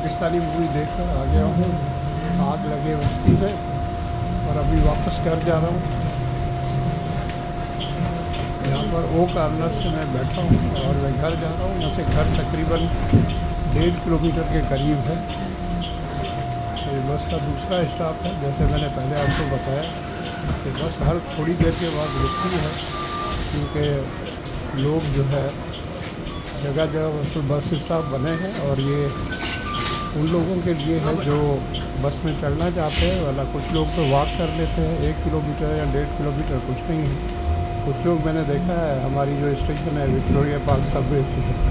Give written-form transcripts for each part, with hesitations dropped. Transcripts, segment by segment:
Pakistani movie देखकर आ गया हूँ आग लगे बस्ती में, और अभी वापस घर जा रहा हूँ। यहाँ पर ओ कार्नर से मैं बैठा हूँ और मैं घर जा रहा हूँ। यहाँ से घर तकरीबन 1.5 किलोमीटर के करीब है। तो ये बस का दूसरा स्टॉप है। जैसे मैंने पहले आपको बताया कि बस हर थोड़ी देर के बाद रुकती है, क्योंकि लोग जो है जगह जगह पर बस स्टॉप बने हैं, और ये उन लोगों के लिए है जो बस में चढ़ना चाहते हैं वाला। कुछ लोग तो वॉक कर लेते हैं 1 किलोमीटर या 1.5 किलोमीटर, कुछ नहीं है। कुछ लोग मैंने देखा है, हमारी जो स्टेशन है विक्टोरिया पार्क सबवे स्टेशन,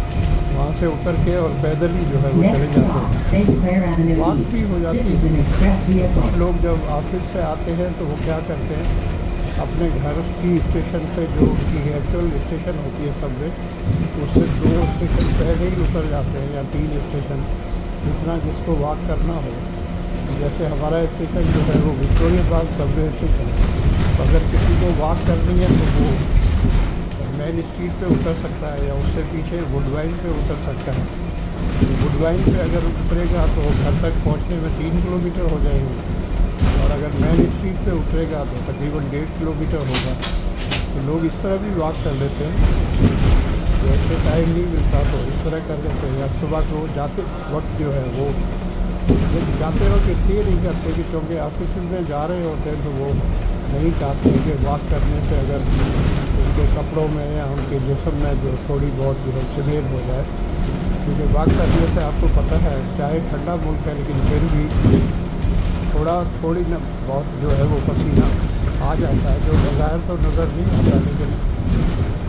वहाँ से उतर के और पैदल ही जो है वो चले जाते हैं, वॉक भी हो जाती है। कुछ लोग जब ऑफिस से आते हैं तो वो क्या करते हैं, अपने घर की स्टेशन से जो उनकी एक्चुअल स्टेशन होती है सबवे, उससे 2 स्टेशन पहले ही उतर जाते हैं, या 3 स्टेशन, जितना जिसको वॉक करना हो। जैसे हमारा स्टेशन जो है वो विक्टोरिया पार्क सबवे स्टेशन है, तो अगर किसी को वॉक करनी है तो वो मेन स्ट्रीट पे उतर सकता है, या उससे पीछे वुडवाइन पे उतर सकता है। वुडवाइन पे अगर उतरेगा तो घर तक पहुंचने में 3 किलोमीटर हो जाएंगे, और अगर मेन स्ट्रीट पे उतरेगा तो तकरीबन 1.5 किलोमीटर होगा। तो लोग इस तरह भी वॉक कर लेते हैं, जैसे टाइम नहीं मिलता तो इस तरह कर लेते हैं। या सुबह को जाते वक्त जो है वो जाते वक्त इसलिए नहीं करते कि क्योंकि ऑफिस में जा रहे होते हैं, तो वो नहीं चाहते कि वॉक करने से अगर उनके कपड़ों में या उनके जिस्म में जो थोड़ी बहुत जो है सीवियर हो जाए। क्योंकि वॉक करने से आपको पता है, चाहे ठंडा मुल्क है लेकिन फिर भी थोड़ी न बहुत जो है वो पसीना आ जाता है, जो बग़ैर तो नज़र नहीं आता, लेकिन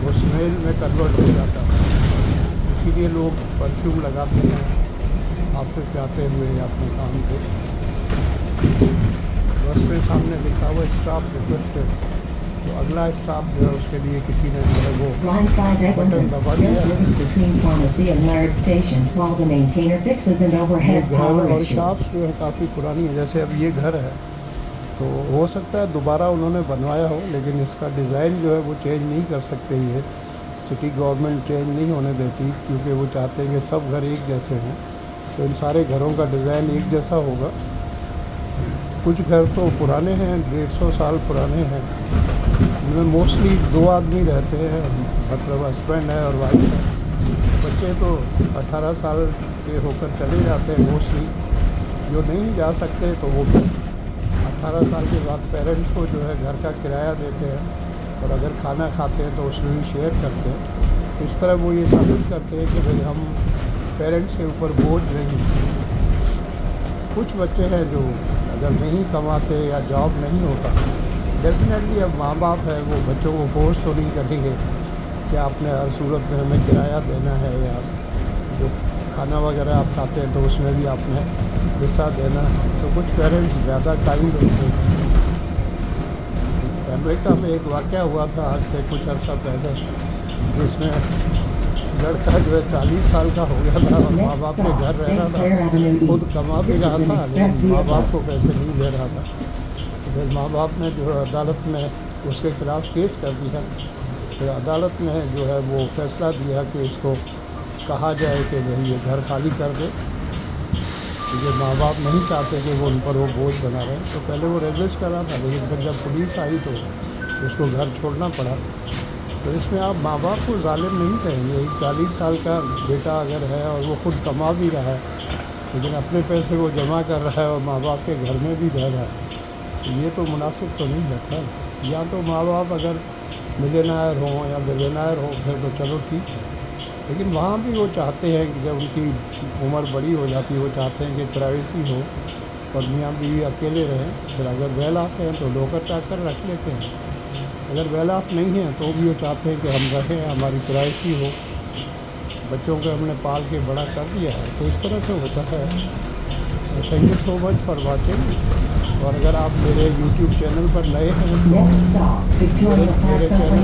वो स्मेल में कन्वर्ट हो जाता है। इसीलिए लोग परफ्यूम लगाते हैं ऑफिस जाते हुए या अपने काम पे। बस में सामने लिखा हुआ स्टॉप रिक्वेस्टेड, तो अगला स्टॉप जो है उसके लिए किसी ने जो है वो बटन दबा दिया। घर और शॉप्स जो है काफ़ी पुरानी है। जैसे अब ये घर है तो हो सकता है दोबारा उन्होंने बनवाया हो, लेकिन इसका डिज़ाइन जो है वो चेंज नहीं कर सकते। ये सिटी गवर्नमेंट चेंज नहीं होने देती, क्योंकि वो चाहते हैं कि सब घर एक जैसे हों, तो इन सारे घरों का डिज़ाइन एक जैसा होगा। कुछ घर तो पुराने हैं, 150 साल पुराने हैं, जिनमें मोस्टली 2 आदमी रहते हैं, मतलब हस्बैंड है और वाइफ है। बच्चे तो 18 साल के होकर चले जाते हैं मोस्टली। जो नहीं जा सकते तो वो 18 साल के बाद पेरेंट्स को जो है घर का किराया देते हैं, और अगर खाना खाते हैं तो उसमें भी शेयर करते हैं। इस तरह वो ये साबित करते हैं कि भाई हम पेरेंट्स के ऊपर बोझ नहीं। कुछ बच्चे हैं जो अगर नहीं कमाते या जॉब नहीं होता, डेफिनेटली अब माँ बाप है वो बच्चों को फोर्स तो नहीं करेंगे कि आपने हर सूरत में हमें किराया देना है, या जो खाना वगैरह आप खाते हैं तो उसमें भी आपने हिस्सा देना है। तो कुछ पेरेंट्स ज़्यादा टाइम देते हैं। अमेरिका में एक वाक़या हुआ था आज से कुछ अर्सा पहले, जिसमें लड़का जो है 40 साल का हो गया था और माँ बाप के घर रह रहा था, खुद कमा भी रहा था, लेकिन माँ बाप को पैसे नहीं दे रहा था। तो फिर माँ बाप ने जो है अदालत में उसके ख़िलाफ़ केस कर दिया। फिर अदालत ने जो है वो फैसला दिया कि इसको कहा जाए कि भाई ये घर खाली कर दे, क्योंकि माँ बाप नहीं चाहते कि वो उन पर वो बोझ बना रहे। तो पहले वो रेजिस्ट कर रहा था, लेकिन फिर जब पुलिस आई तो उसको घर छोड़ना पड़ा। तो इसमें आप माँ बाप को जालिम नहीं कहेंगे। एक 40 साल का बेटा अगर है और वो खुद कमा भी रहा है, लेकिन अपने पैसे वो जमा कर रहा है और माँ बाप के घर में भी रह रहा है, तो ये तो मुनासिब तो नहीं लगता। या तो माँ बाप अगर मिलियनेयर हों या बिलियनेयर हों फिर तो चलो ठीक है, लेकिन वहाँ भी वो चाहते हैं कि जब उनकी उम्र बड़ी हो जाती है, वो चाहते हैं कि प्राइवेसी हो और मियाँ बीवी अकेले रहें। फिर अगर वेल ऑफ हैं तो नौकर चाकर रख लेते हैं, अगर वेल ऑफ नहीं है तो भी वो चाहते हैं कि हम रहें, हमारी प्राइवेसी हो। बच्चों को हमने पाल के बड़ा कर दिया है, तो इस तरह से होता है। Thank you so much for watching. और अगर आप मेरे YouTube चैनल पर नए हैं तो मेरे चैनल